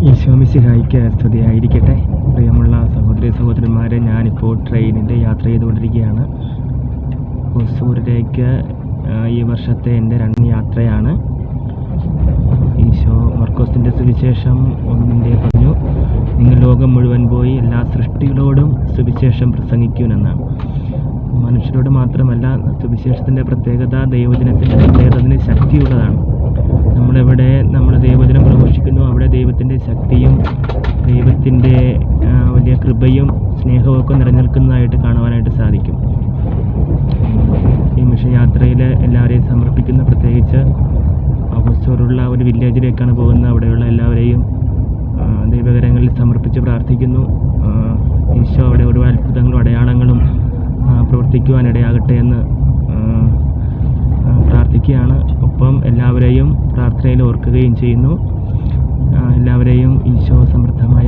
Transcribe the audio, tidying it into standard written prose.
ഈശോ മിശിഹായ്ക്ക് സ്തുതിയായിരിക്കട്ടെ. പ്രിയമുള്ള സഹോദരി സഹോദരന്മാരെ, ഞാനിപ്പോൾ ട്രെയിനിൻ്റെ യാത്ര ചെയ്തുകൊണ്ടിരിക്കുകയാണ്. ഹൊസൂരിലേക്ക് ഈ വർഷത്തെ എൻ്റെ 2 യാത്രയാണ്. ഈശോ മർക്കോസിൻ്റെ സുവിശേഷം 1 പറഞ്ഞു, നിങ്ങൾ ലോകം മുഴുവൻ പോയി എല്ലാ സൃഷ്ടികളോടും സുവിശേഷം പ്രസംഗിക്കുമെന്നാണ്. മനുഷ്യരോട് മാത്രമല്ല, സുവിശേഷത്തിൻ്റെ പ്രത്യേകത, ദൈവജനത്തിൻ്റെ പ്രത്യേകത അതിന് ശക്തിയുള്ളതാണ്. നമ്മളെവിടെ നമ്മൾ ദൈവജനം പ്രഘോഷിക്കുന്നു, അവിടെ ദൈവത്തിൻ്റെ ശക്തിയും ദൈവത്തിൻ്റെ വലിയ കൃപയും സ്നേഹവും ഒക്കെ നിലനിൽക്കുന്നതായിട്ട് കാണുവാനായിട്ട് സാധിക്കും. ഈ മിഷൻ യാത്രയിൽ എല്ലാവരെയും സമർപ്പിക്കുന്ന, പ്രത്യേകിച്ച് ഹൊസൂറുള്ള ഒരു വില്ലേജിലേക്കാണ് പോകുന്നത്. അവിടെയുള്ള എല്ലാവരെയും ദൈവകരങ്ങളിൽ സമർപ്പിച്ച് പ്രാർത്ഥിക്കുന്നു. ഈശോ അവിടെ ഒരുപാട് അത്ഭുതങ്ങളും അടയാളങ്ങളും പ്രവർത്തിക്കുവാനിടയാകട്ടെ എന്ന് പ്രാർത്ഥിക്കുകയാണ്. ഒപ്പം എല്ലാവരെയും പ്രാർത്ഥനയിൽ ഓർക്കുകയും ചെയ്യുന്നു. എല്ലാവരെയും ഈശോ സമൃദ്ധമായി